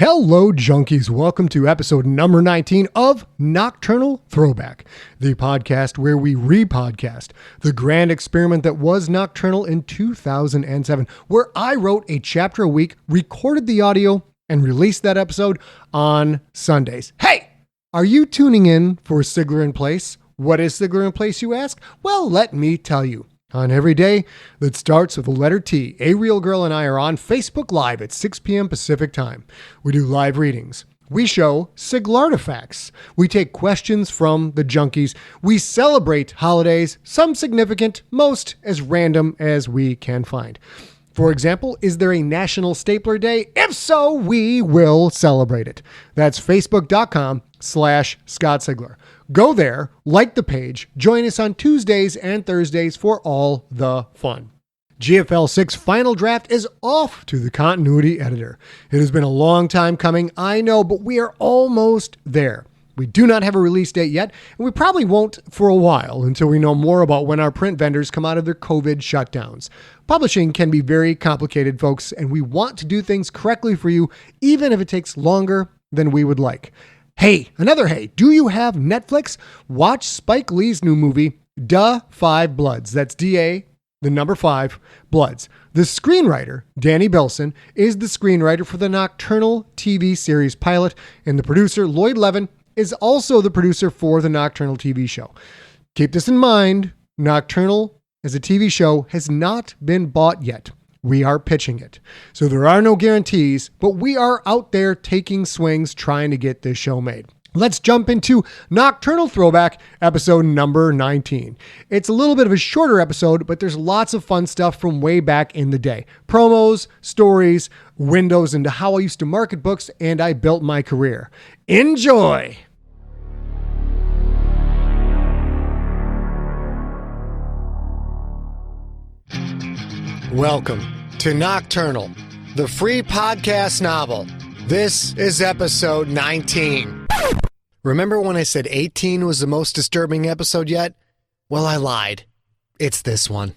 Hello, junkies. Welcome to episode number 19 of Nocturnal Throwback, the podcast where we re-podcast the grand experiment that was Nocturnal in 2007, where I wrote a chapter a week, recorded the audio, and released that episode on Sundays. Hey, are you tuning in for Sigler in Place? What is Sigler in Place, you ask? Well, let me tell you. On every day that starts with the letter T, A Real Girl and I are on Facebook Live at 6 p.m. Pacific Time. We do live readings. We show Sigler artifacts. We take questions from the junkies. We celebrate holidays, some significant, most as random as we can find. For example, is there a National Stapler Day? If so, we will celebrate it. That's facebook.com/Scott Sigler. Go there, like the page, join us on Tuesdays and Thursdays for all the fun. GFL 6 Final Draft is off to the continuity editor. It has been a long time coming, I know, but we are almost there. We do not have a release date yet, and we probably won't for a while until we know more about when our print vendors come out of their COVID shutdowns. Publishing can be very complicated, folks, and we want to do things correctly for you, even if it takes longer than we would like. Hey, another hey, do you have Netflix? Watch Spike Lee's new movie, Da 5 Bloods. That's D-A, the number 5, Bloods. The screenwriter, Danny Belson, is the screenwriter for the Nocturnal TV series pilot, and the producer, Lloyd Levin, is also the producer for the Nocturnal TV show. Keep this in mind, Nocturnal as a TV show has not been bought yet. We are pitching it. So there are no guarantees, but we are out there taking swings trying to get this show made. Let's jump into Nocturnal Throwback, episode number 19. It's a little bit of a shorter episode, but there's lots of fun stuff from way back in the day. Promos, stories, windows into how I used to market books, and I built my career. Enjoy! Welcome to Nocturnal, the free podcast novel. This is episode 19. Remember when I said 18 was the most disturbing episode yet? Well, I lied. It's this one.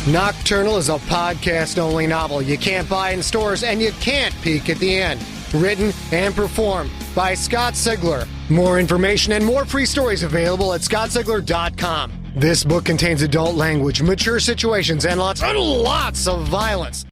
Nocturnal is a podcast-only novel you can't buy in stores and you can't peek at the end. Written and performed by Scott Sigler. More information and more free stories available at scottsigler.com. This book contains adult language, mature situations, and lots of violence.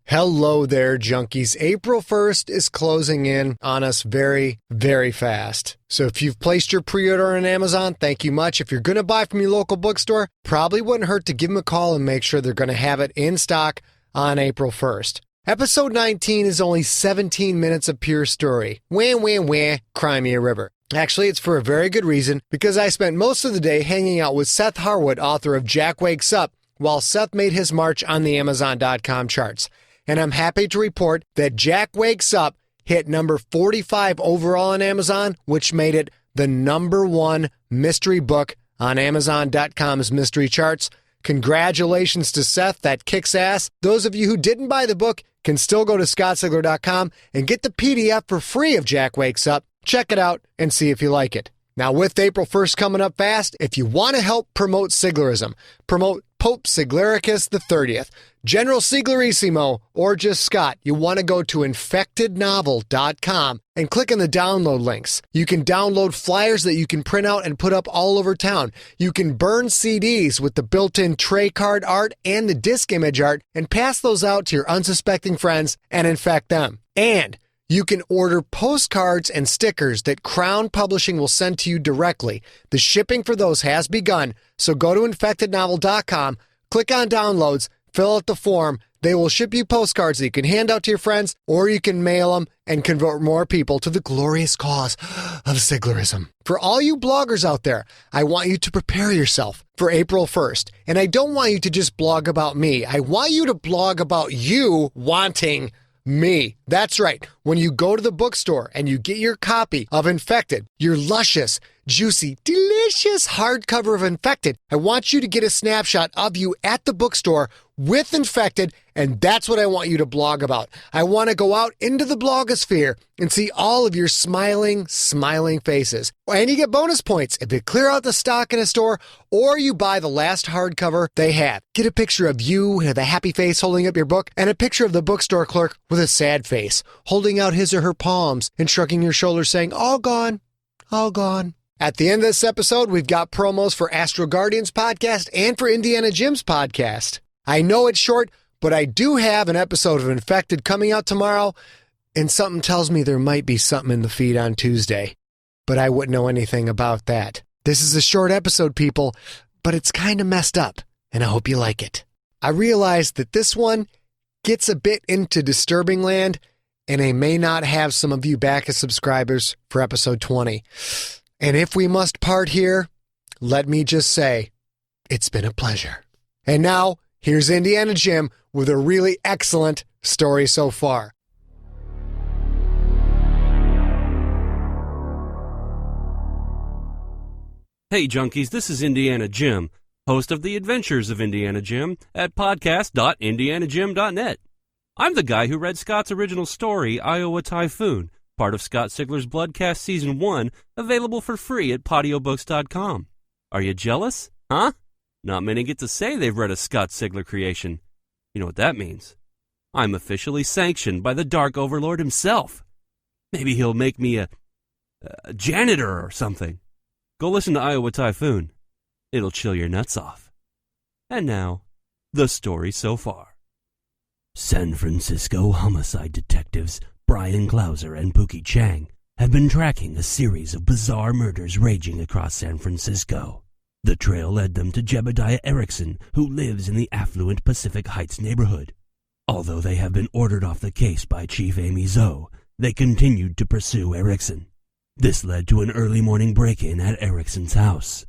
Hello there, junkies. April 1st is closing in on us very, very fast. So if you've placed your pre-order on Amazon, thank you much. If you're going to buy from your local bookstore, probably wouldn't hurt to give them a call and make sure they're going to have it in stock on April 1st. Episode 19 is only 17 minutes of pure story. Wah, cry me a river. Actually, it's for a very good reason, because I spent most of the day hanging out with Seth Harwood, author of Jack Wakes Up, while Seth made his march on the Amazon.com charts. And I'm happy to report that Jack Wakes Up hit number 45 overall on Amazon, which made it the number 1 mystery book on Amazon.com's mystery charts. Congratulations to Seth, that kicks ass. Those of you who didn't buy the book can still go to scottsigler.com and get the PDF for free of Jack Wakes Up. Check it out and see if you like it. Now, with April 1st coming up fast, if you want to help promote Siglerism, promote Pope Siglericus XXX, General Siglerissimo, or just Scott, you want to go to infectednovel.com and click on the download links. You can download flyers that you can print out and put up all over town. You can burn CDs with the built-in tray card art and the disc image art and pass those out to your unsuspecting friends and infect them. And you can order postcards and stickers that Crown Publishing will send to you directly. The shipping for those has begun, so go to infectednovel.com, click on downloads, fill out the form. They will ship you postcards that you can hand out to your friends, or you can mail them and convert more people to the glorious cause of Siglerism. For all you bloggers out there, I want you to prepare yourself for April 1st. And I don't want you to just blog about me. I want you to blog about you wanting me. That's right. When you go to the bookstore and you get your copy of Infected, your luscious, juicy, delicious hardcover of Infected. I want you to get a snapshot of you at the bookstore with Infected, and that's what I want you to blog about. I want to go out into the blogosphere and see all of your smiling faces. And you get bonus points if you clear out the stock in a store or you buy the last hardcover they have. Get a picture of you with a happy face holding up your book and a picture of the bookstore clerk with a sad face, holding out his or her palms and shrugging your shoulders saying, all gone, all gone. At the end of this episode, we've got promos for Astro Guardians podcast and for Indiana Jim's podcast. I know it's short, but I do have an episode of Infected coming out tomorrow, and something tells me there might be something in the feed on Tuesday, but I wouldn't know anything about that. This is a short episode, people, but it's kind of messed up, and I hope you like it. I realize that this one gets a bit into disturbing land, and I may not have some of you back as subscribers for episode 20. And if we must part here, let me just say, it's been a pleasure. And now, here's Indiana Jim with a really excellent story so far. Hey junkies, this is Indiana Jim, host of The Adventures of Indiana Jim at podcast.indianajim.net. I'm the guy who read Scott's original story, Iowa Typhoon, part of Scott Sigler's Bloodcast Season 1, available for free at podiobooks.com. Are you jealous? Huh? Not many get to say they've read a Scott Sigler creation. You know what that means? I'm officially sanctioned by the Dark Overlord himself. Maybe he'll make me a janitor or something. Go listen to Iowa Typhoon. It'll chill your nuts off. And now, the story so far. San Francisco homicide detectives Bryan Klauser and Pookie Chang have been tracking a series of bizarre murders raging across San Francisco. The trail led them to Jebediah Erikson, who lives in the affluent Pacific Heights neighborhood. Although they have been ordered off the case by Chief Amy Zou, they continued to pursue Erikson. This led to an early morning break-in at Erikson's house.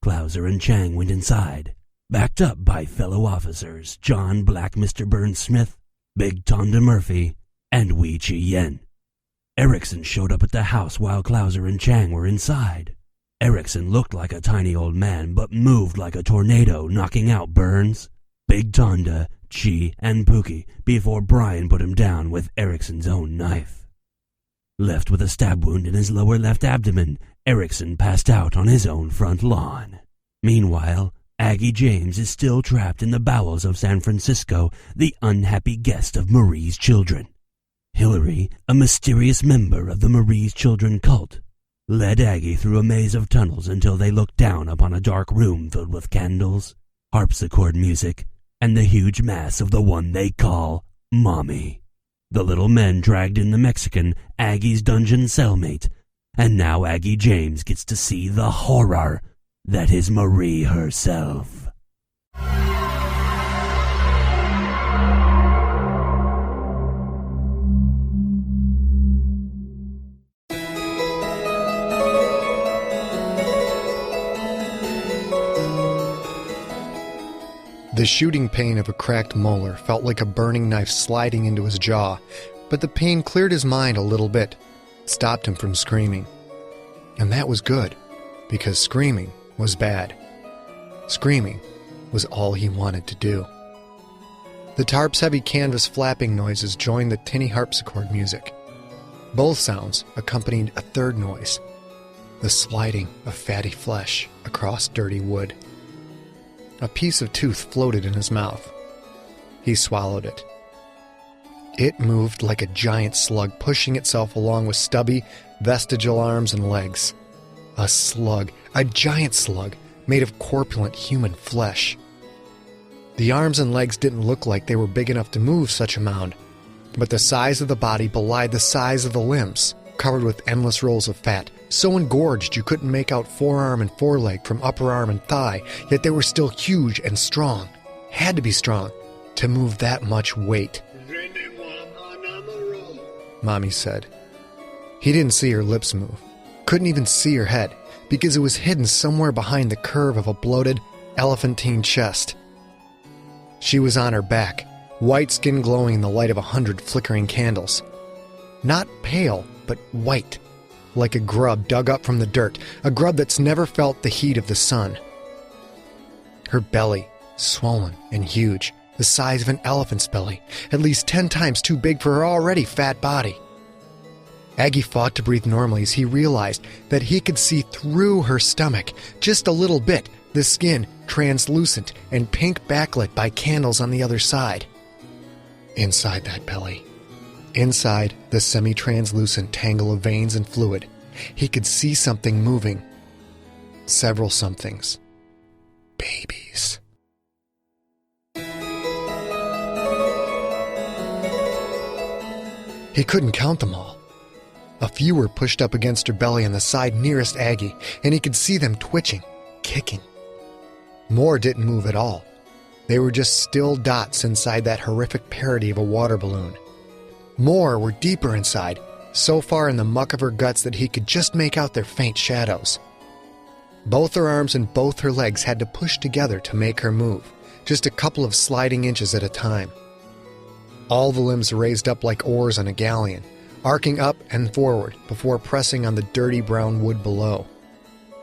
Klauser and Chang went inside, backed up by fellow officers John Black Mr. Burns Smith, Big Tonda Murphy, and Wee Chi Yen. Erikson showed up at the house while Klauser and Chang were inside. Erikson looked like a tiny old man, but moved like a tornado, knocking out Burns, Big Tonda, Chi, and Pookie before Bryan put him down with Erikson's own knife. Left with a stab wound in his lower left abdomen, Erikson passed out on his own front lawn. Meanwhile, Aggie James is still trapped in the bowels of San Francisco, the unhappy guest of Marie's children. Hillary, a mysterious member of the Marie's Children cult, led Aggie through a maze of tunnels until they looked down upon a dark room filled with candles, harpsichord music, and the huge mass of the one they call Mommy. The little men dragged in the Mexican, Aggie's dungeon cellmate, and now Aggie James gets to see the horror that is Marie herself. The shooting pain of a cracked molar felt like a burning knife sliding into his jaw, but the pain cleared his mind a little bit, stopped him from screaming. And that was good, because screaming was bad. Screaming was all he wanted to do. The tarp's heavy canvas flapping noises joined the tinny harpsichord music. Both sounds accompanied a third noise, the sliding of fatty flesh across dirty wood. A piece of tooth floated in his mouth. He swallowed it. It moved like a giant slug, pushing itself along with stubby, vestigial arms and legs. A slug, a giant slug, made of corpulent human flesh. The arms and legs didn't look like they were big enough to move such a mound, but the size of the body belied the size of the limbs, covered with endless rolls of fat, so engorged you couldn't make out forearm and foreleg from upper arm and thigh, yet they were still huge and strong. Had to be strong to move that much weight. Mommy said. He didn't see her lips move, couldn't even see her head, because it was hidden somewhere behind the curve of a bloated, elephantine chest. She was on her back, white skin glowing in the light of 100 flickering candles. Not pale, but white, like a grub dug up from the dirt, a grub that's never felt the heat of the sun. Her belly, swollen and huge, the size of an elephant's belly, at least 10 times too big for her already fat body. Aggie fought to breathe normally as he realized that he could see through her stomach, just a little bit, the skin translucent and pink backlit by candles on the other side. Inside that belly, inside the semi-translucent tangle of veins and fluid, he could see something moving. Several somethings. Babies. He couldn't count them all. A few were pushed up against her belly on the side nearest Aggie, and he could see them twitching, kicking. More didn't move at all. They were just still dots inside that horrific parody of a water balloon. More were deeper inside, so far in the muck of her guts that he could just make out their faint shadows. Both her arms and both her legs had to push together to make her move, just a couple of sliding inches at a time. All the limbs raised up like oars on a galleon, arcing up and forward before pressing on the dirty brown wood below.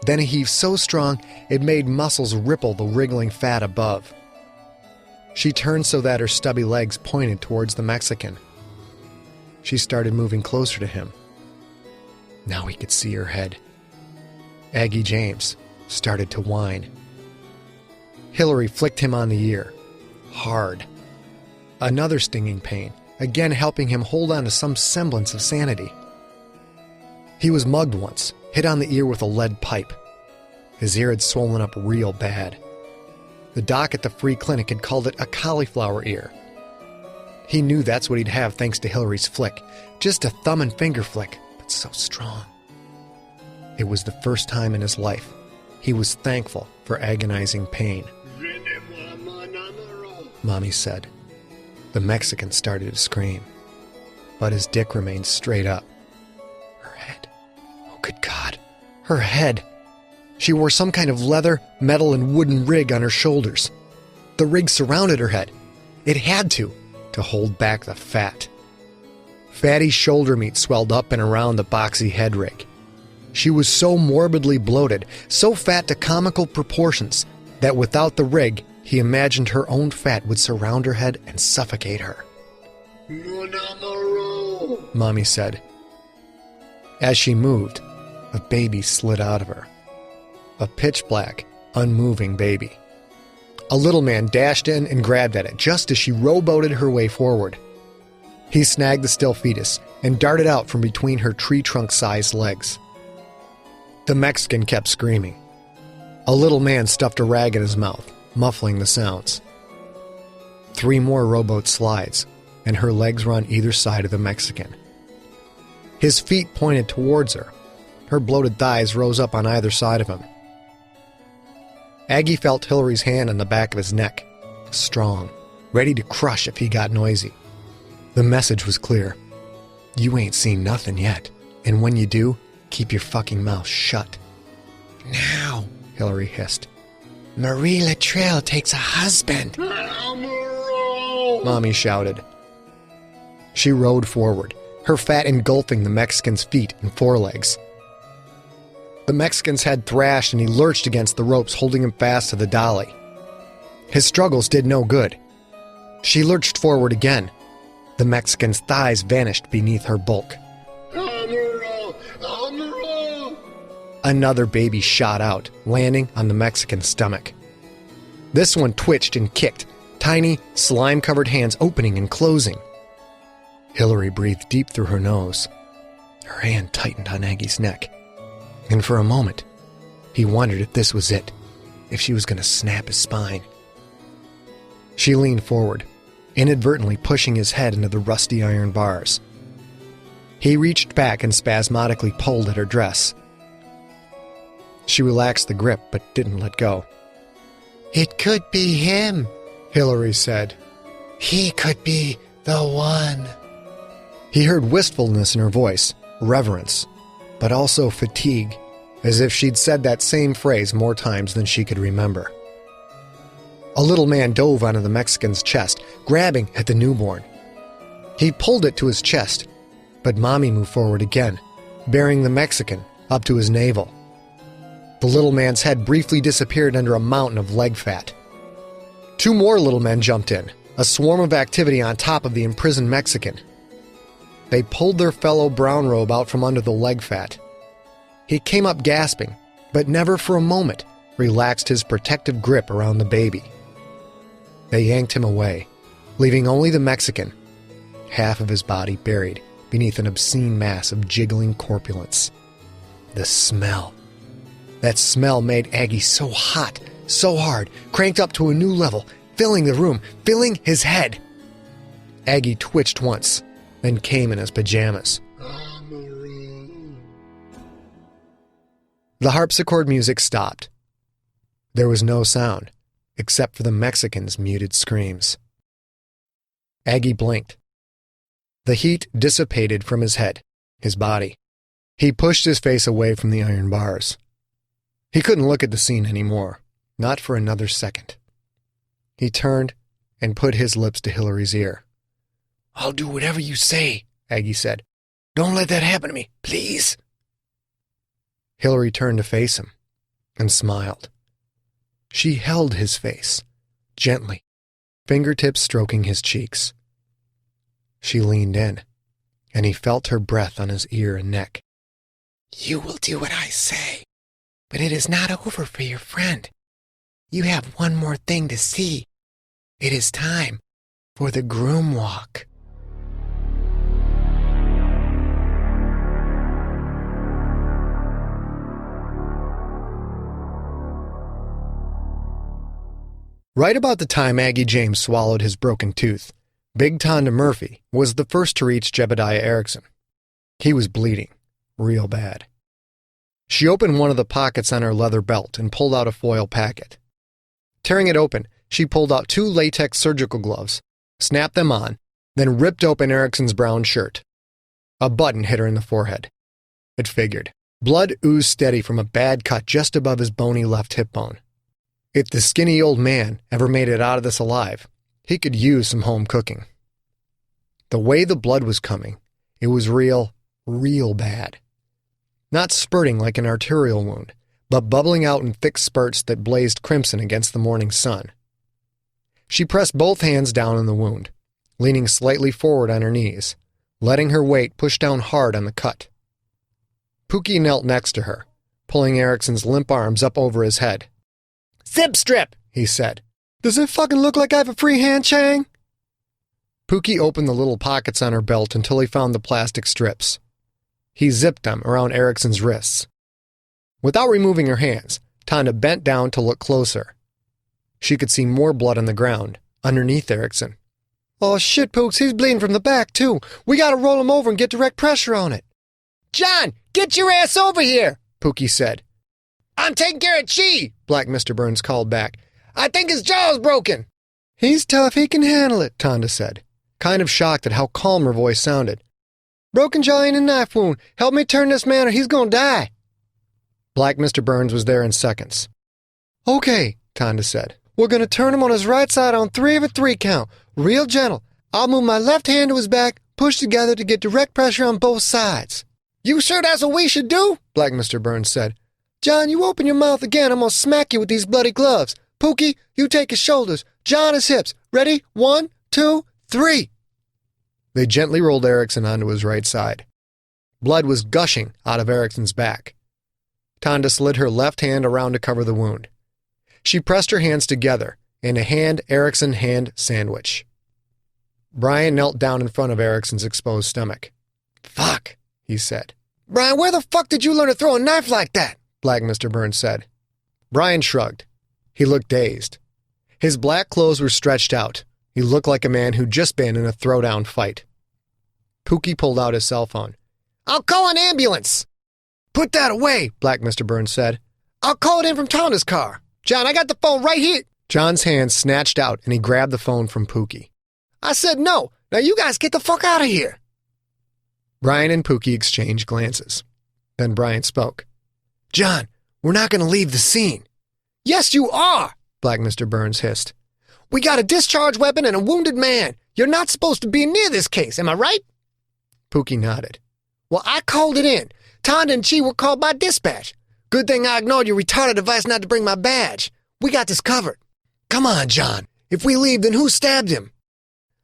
Then a heave so strong it made muscles ripple the wriggling fat above. She turned so that her stubby legs pointed towards the Mexican. She started moving closer to him. Now he could see her head. Aggie James started to whine. Hillary flicked him on the ear. Hard. Another stinging pain, again helping him hold on to some semblance of sanity. He was mugged once, hit on the ear with a lead pipe. His ear had swollen up real bad. The doc at the free clinic had called it a cauliflower ear. He knew that's what he'd have thanks to Hillary's flick. Just a thumb and finger flick, but so strong. It was the first time in his life. He was thankful for agonizing pain. Mommy said. The Mexican started to scream, but his dick remained straight up. Her head. Oh, good God. Her head. She wore some kind of leather, metal, and wooden rig on her shoulders. The rig surrounded her head. It had to hold back the fat. Fatty shoulder meat swelled up and around the boxy head rig. She was so morbidly bloated, so fat to comical proportions, that without the rig, he imagined her own fat would surround her head and suffocate her. Mommy said. As she moved, a baby slid out of her. A pitch-black, unmoving baby. A little man dashed in and grabbed at it just as she rowboated her way forward. He snagged the still fetus and darted out from between her tree-trunk-sized legs. The Mexican kept screaming. A little man stuffed a rag in his mouth, muffling the sounds. 3 more rowboat slides, and her legs were on either side of the Mexican. His feet pointed towards her. Her bloated thighs rose up on either side of him. Aggie felt Hillary's hand on the back of his neck, strong, ready to crush if he got noisy. The message was clear. You ain't seen nothing yet, and when you do, keep your fucking mouth shut. Now, Hillary hissed. Marie Latrell takes a husband. Mommy shouted. She rode forward, her fat engulfing the Mexican's feet and forelegs. The Mexican's head thrashed and he lurched against the ropes holding him fast to the dolly. His struggles did no good. She lurched forward again. The Mexican's thighs vanished beneath her bulk. Another baby shot out, landing on the Mexican's stomach. This one twitched and kicked, tiny, slime-covered hands opening and closing. Hillary breathed deep through her nose. Her hand tightened on Aggie's neck. And for a moment, he wondered if this was it, if she was going to snap his spine. She leaned forward, inadvertently pushing his head into the rusty iron bars. He reached back and spasmodically pulled at her dress. She relaxed the grip but didn't let go. It could be him, Hillary said. He could be the one. He heard wistfulness in her voice, reverence, but also fatigue, as if she'd said that same phrase more times than she could remember. A little man dove onto the Mexican's chest, grabbing at the newborn. He pulled it to his chest, but Mommy moved forward again, bearing the Mexican up to his navel. The little man's head briefly disappeared under a mountain of leg fat. Two more little men jumped in, a swarm of activity on top of the imprisoned Mexican. They pulled their fellow brown robe out from under the leg fat. He came up gasping, but never for a moment relaxed his protective grip around the baby. They yanked him away, leaving only the Mexican, half of his body buried beneath an obscene mass of jiggling corpulence. The smell. That smell made Aggie so hot, so hard, cranked up to a new level, filling the room, filling his head. Aggie twitched once, then came in his pajamas. The harpsichord music stopped. There was no sound, except for the Mexican's muted screams. Aggie blinked. The heat dissipated from his head, his body. He pushed his face away from the iron bars. He couldn't look at the scene anymore, not for another second. He turned and put his lips to Hillary's ear. "I'll do whatever you say," Aggie said. "Don't let that happen to me, please." Hillary turned to face him and smiled. She held his face, gently, fingertips stroking his cheeks. She leaned in, and he felt her breath on his ear and neck. "You will do what I say, but it is not over for your friend. You have one more thing to see. It is time for the groom walk." Right about the time Aggie James swallowed his broken tooth, Big Tonda Murphy was the first to reach Jebediah Erikson. He was bleeding, real bad. She opened one of the pockets on her leather belt and pulled out a foil packet. Tearing it open, she pulled out 2 latex surgical gloves, snapped them on, then ripped open Erikson's brown shirt. A button hit her in the forehead. It figured. Blood oozed steady from a bad cut just above his bony left hip bone. If the skinny old man ever made it out of this alive, he could use some home cooking. The way the blood was coming, it was real bad. Not spurting like an arterial wound, but bubbling out in thick spurts that blazed crimson against the morning sun. She pressed both hands down on the wound, leaning slightly forward on her knees, letting her weight push down hard on the cut. Pookie knelt next to her, pulling Erikson's limp arms up over his head. "Zip strip," he said. "Does it fucking look like I have a free hand, Chang?" Pookie opened the little pockets on her belt until he found the plastic strips. He zipped them around Erikson's wrists. Without removing her hands, Tonda bent down to look closer. She could see more blood on the ground, underneath Erikson. "Oh shit, Pooks, he's bleeding from the back, too. We gotta roll him over and get direct pressure on it." "John, get your ass over here," Pookie said. "I'm taking care of Chi," Black Mr. Burns called back. "I think his jaw's broken." "He's tough, he can handle it," Tonda said, kind of shocked at how calm her voice sounded. "Broken jaw ain't a knife wound. Help me turn this man or he's gonna die." Black Mr. Burns was there in seconds. "Okay," Tonda said. "We're gonna turn him on his right side on 3 of a 3 count. Real gentle. I'll move my left hand to his back, push together to get direct pressure on both sides." "You sure that's what we should do?" Black Mr. Burns said. "John, you open your mouth again, I'm gonna smack you with these bloody gloves. Pookie, you take his shoulders. John his hips. Ready? 1, 2, 3. They gently rolled Erikson onto his right side. Blood was gushing out of Erikson's back. Tonda slid her left hand around to cover the wound. She pressed her hands together in a hand-Erikson hand sandwich. Bryan knelt down in front of Erikson's exposed stomach. "Fuck," he said. "Bryan, where the fuck did you learn to throw a knife like that?" Black Mr. Burns said. Bryan shrugged. He looked dazed. His black clothes were stretched out. He looked like a man who'd just been in a throwdown fight. Pookie pulled out his cell phone. "I'll call an ambulance." "Put that away," Black Mr. Burns said. "I'll call it in from Tonda's car. John, I got the phone right here." John's hand snatched out and he grabbed the phone from Pookie. "I said no. Now you guys get the fuck out of here." Bryan and Pookie exchanged glances. Then Bryan spoke. "John, we're not going to leave the scene." "Yes, you are," Black Mr. Burns hissed. "We got a discharged weapon and a wounded man. You're not supposed to be near this case, am I right?" Pookie nodded. "Well, I called it in. Tonda and Chi were called by dispatch. Good thing I ignored your retarded advice not to bring my badge. We got this covered. Come on, John. If we leave, then who stabbed him?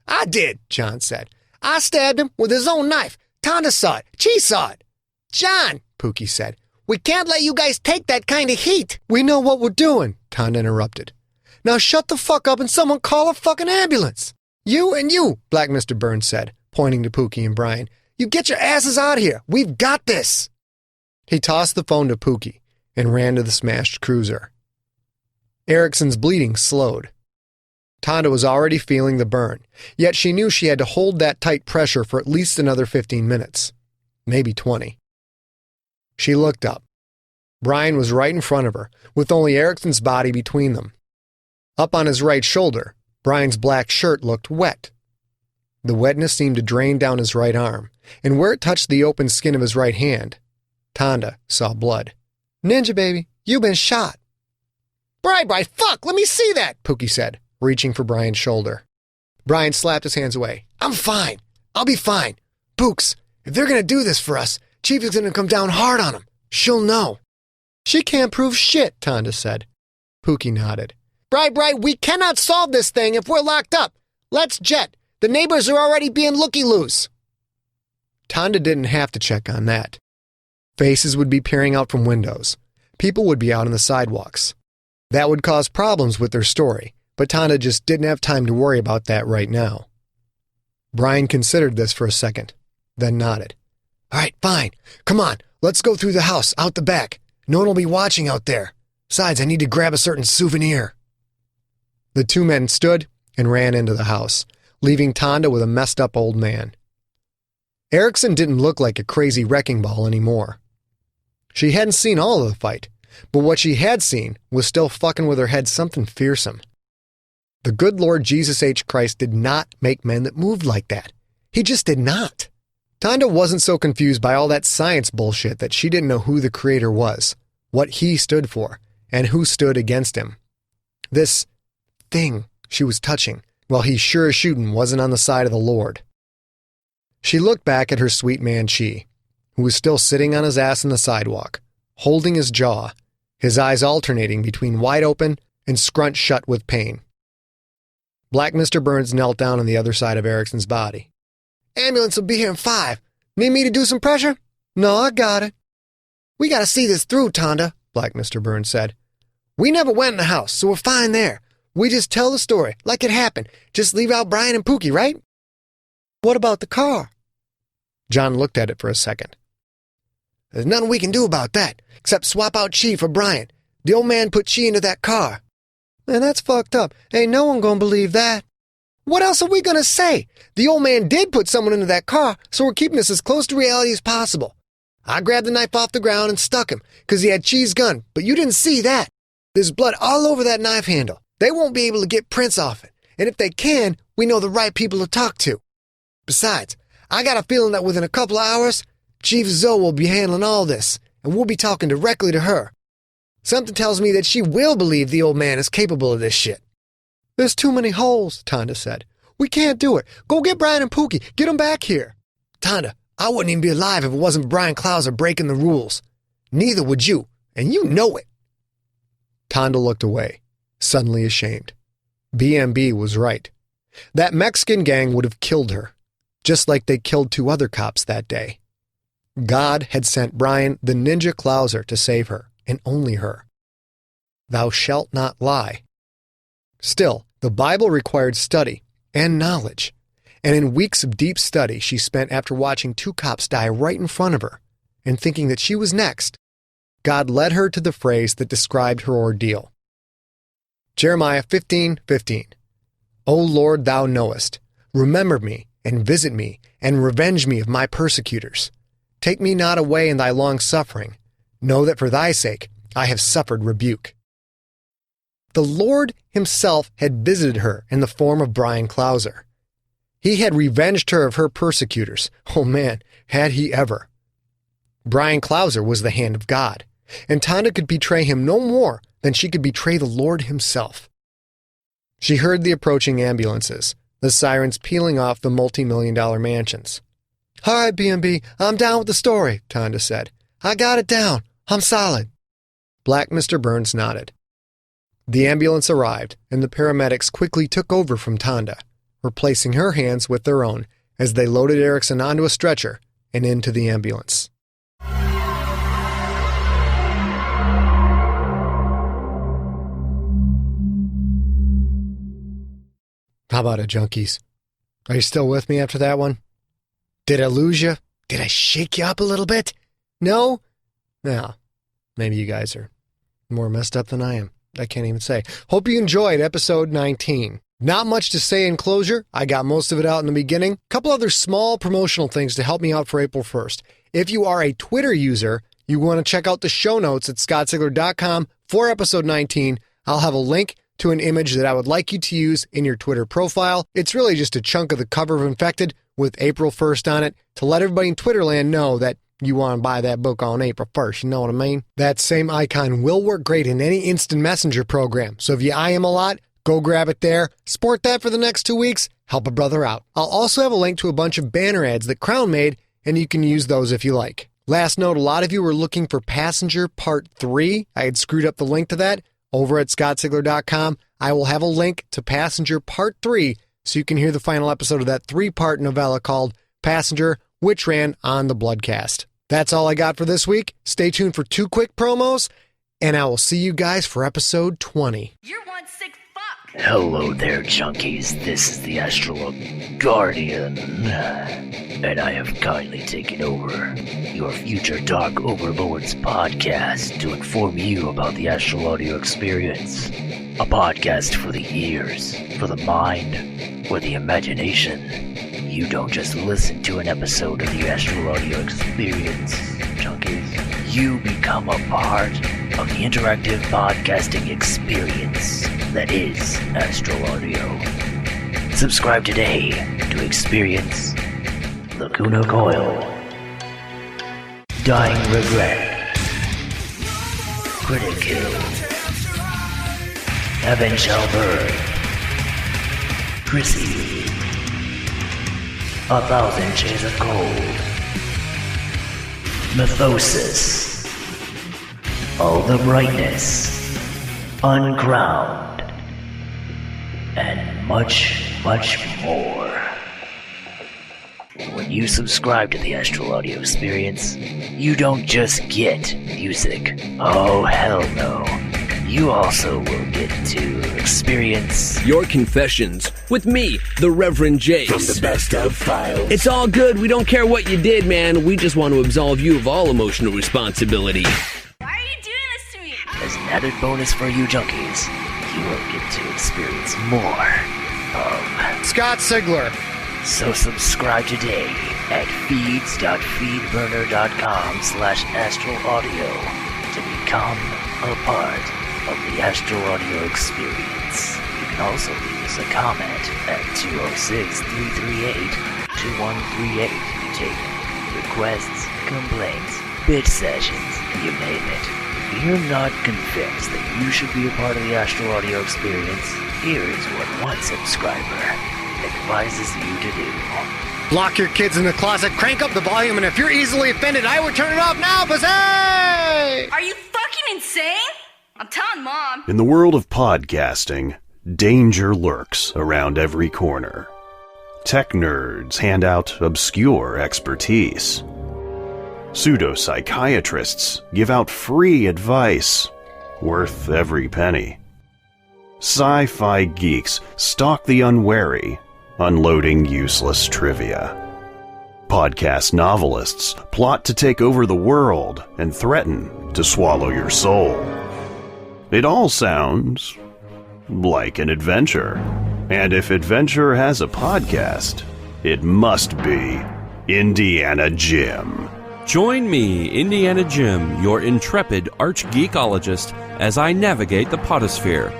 I did, John said. I stabbed him with his own knife. Tonda saw it. Chi saw it. John, Pookie said, we can't let you guys take that kind of heat. We know what we're doing, Tonda interrupted. Now shut the fuck up and someone call a fucking ambulance. You and you, Black Mr. Burns said, pointing to Pookie and Bryan. You get your asses out of here. We've got this. He tossed the phone to Pookie and ran to the smashed cruiser. Erikson's bleeding slowed. Tonda was already feeling the burn, yet she knew she had to hold that tight pressure for at least another 15 minutes, maybe 20. She looked up. Bryan was right in front of her, with only Erikson's body between them. Up on his right shoulder, Bryan's black shirt looked wet. The wetness seemed to drain down his right arm, and where it touched the open skin of his right hand, Tonda saw blood. Ninja baby, you've been shot. Bryan, fuck, let me see that, Pookie said, reaching for Bryan's shoulder. Bryan slapped his hands away. I'm fine. I'll be fine. Pooks, if they're going to do this for us, Chief is going to come down hard on them. She'll know. She can't prove shit, Tonda said. Pookie nodded. Bryan, we cannot solve this thing if we're locked up. Let's jet. The neighbors are already being looky-loos. Tonda didn't have to check on that. Faces would be peering out from windows. People would be out on the sidewalks. That would cause problems with their story, but Tonda just didn't have time to worry about that right now. Bryan considered this for a second, then nodded. All right, fine. Come on, let's go through the house, out the back. No one will be watching out there. Besides, I need to grab a certain souvenir. The two men stood and ran into the house, leaving Tonda with a messed-up old man. Erikson didn't look like a crazy wrecking ball anymore. She hadn't seen all of the fight, but what she had seen was still fucking with her head something fearsome. The good Lord Jesus H. Christ did not make men that moved like that. He just did not. Tonda wasn't so confused by all that science bullshit that she didn't know who the Creator was, what He stood for, and who stood against Him. This thing she was touching, while he sure as shooting wasn't on the side of the Lord. She looked back at her sweet man Chi, who was still sitting on his ass on the sidewalk, holding his jaw, his eyes alternating between wide open and scrunched shut with pain. Black Mr. Burns knelt down on the other side of Erikson's body. Ambulance will be here in 5. Need me to do some pressure? No, I got it. We gotta see this through, Tonda, Black Mr. Burns said. We never went in the house, so we're fine there. We just tell the story, like it happened. Just leave out Bryan and Pookie, right? What about the car? John looked at it for a second. There's nothing we can do about that, except swap out Chi for Bryan. The old man put Chi into that car. Man, that's fucked up. Ain't no one gonna believe that. What else are we gonna say? The old man did put someone into that car, so we're keeping this as close to reality as possible. I grabbed the knife off the ground and stuck him, because he had Chi's gun, but you didn't see that. There's blood all over that knife handle. They won't be able to get prints off it, and if they can, we know the right people to talk to. Besides, I got a feeling that within a couple of hours, Chief Zou will be handling all this, and we'll be talking directly to her. Something tells me that she will believe the old man is capable of this shit. There's too many holes, Tonda said. We can't do it. Go get Bryan and Pookie. Get them back here. Tonda, I wouldn't even be alive if it wasn't Bryan Clouser breaking the rules. Neither would you, and you know it. Tonda looked away, suddenly ashamed. BMB was right. That Mexican gang would have killed her, just like they killed 2 other cops that day. God had sent Bryan the Ninja Clouser to save her, and only her. Thou shalt not lie. Still, the Bible required study and knowledge, and in weeks of deep study she spent after watching 2 cops die right in front of her, and thinking that she was next, God led her to the phrase that described her ordeal. Jeremiah 15:15. O Lord, thou knowest, remember me, and visit me, and revenge me of my persecutors. Take me not away in thy long suffering. Know that for thy sake I have suffered rebuke. The Lord himself had visited her in the form of Bryan Clouser. He had revenged her of her persecutors. Oh man, had he ever. Bryan Clouser was the hand of God, and Tonda could betray him no more than she could betray the Lord himself. She heard the approaching ambulances, the sirens peeling off the multi-million-dollar mansions. All right, B&B, I'm down with the story, Tonda said. I got it down. I'm solid. Black Mr. Burns nodded. The ambulance arrived, and the paramedics quickly took over from Tonda, replacing her hands with their own as they loaded Erikson onto a stretcher and into the ambulance. How about it, junkies? Are you still with me after that one? Did I lose you? Did I shake you up a little bit? No? No. Maybe you guys are more messed up than I am. I can't even say. Hope you enjoyed episode 19. Not much to say in closure. I got most of it out in the beginning. Couple other small promotional things to help me out for April 1st. If you are a Twitter user, you want to check out the show notes at scottsigler.com for episode 19. I'll have a link to an image that I would like you to use in your Twitter profile. It's really just a chunk of the cover of Infected with April 1st on it to let everybody in Twitterland know that you want to buy that book on April 1st, you know what I mean? That same icon will work great in any instant messenger program. So if you IM a lot, go grab it there. Sport that for the next 2 weeks. Help a brother out. I'll also have a link to a bunch of banner ads that Crown made, and you can use those if you like. Last note, a lot of you were looking for Passenger Part 3. I had screwed up the link to that over at scottsigler.com. I will have a link to Passenger Part 3 so you can hear the final episode of that 3-part novella called Passenger, which ran on the Bloodcast. That's all I got for this week. Stay tuned for 2 quick promos, and I will see you guys for episode 20. You're one sick fuck! Hello there, junkies. This is the Astral Guardian, and I have kindly taken over your Future Dark Overlords podcast to inform you about the Astral Audio Experience. A podcast for the ears, for the mind, or the imagination. You don't just listen to an episode of the Astral Audio Experience, junkies. You become a part of the interactive podcasting experience that is Astral Audio. Subscribe today to experience Lacuna Coil, Dying Regret, Critic Kill, Heaven Shall Burn, Chrissy, 1,000 Shades of Cold, Mythosis, All the Brightness, Uncrowned, and much, much more. When you subscribe to the Astral Audio Experience, you don't just get music. Oh, hell no. You also will get to experience your confessions with me, the Reverend Jace. From the best of files. It's all good. We don't care what you did, man. We just want to absolve you of all emotional responsibility. Why are you doing this to me? as an added bonus for you junkies. You will get to experience more of Scott Sigler. So subscribe today at feeds.feedburner.com/astralaudio to become a part of the Astral Audio experience. You can also leave us a comment at 206-338-2138. We take requests, complaints, bitch sessions, you name it. If you're not convinced that you should be a part of the Astral Audio experience, here is what one subscriber advises you to do. Lock your kids in the closet, crank up the volume, and if you're easily offended, I would turn it off now, Bazay! Are you fucking insane? I'm telling Mom. In the world of podcasting, danger lurks around every corner. Tech nerds hand out obscure expertise. Pseudo-psychiatrists give out free advice, worth every penny. Sci-fi geeks stalk the unwary, unloading useless trivia. Podcast novelists plot to take over the world and threaten to swallow your soul. It all sounds like an adventure. And if adventure has a podcast, it must be Indiana Jim. Join me, Indiana Jim, your intrepid arch-geekologist, as I navigate the potosphere.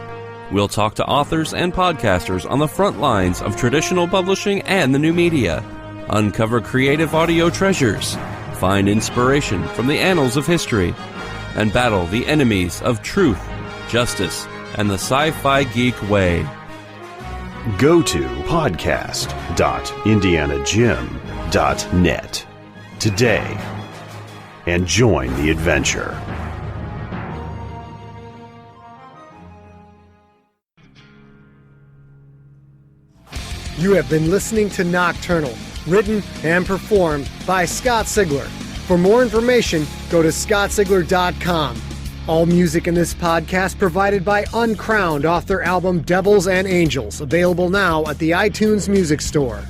We'll talk to authors and podcasters on the front lines of traditional publishing and the new media, uncover creative audio treasures, find inspiration from the annals of history, and battle the enemies of truth, justice, and the sci-fi geek way. Go to podcast.indianajim.net today and join the adventure. You have been listening to Nocturnal, written and performed by Scott Sigler. For more information, go to scottsigler.com. All music in this podcast provided by Uncrowned off their album Devils and Angels, available now at the iTunes Music Store.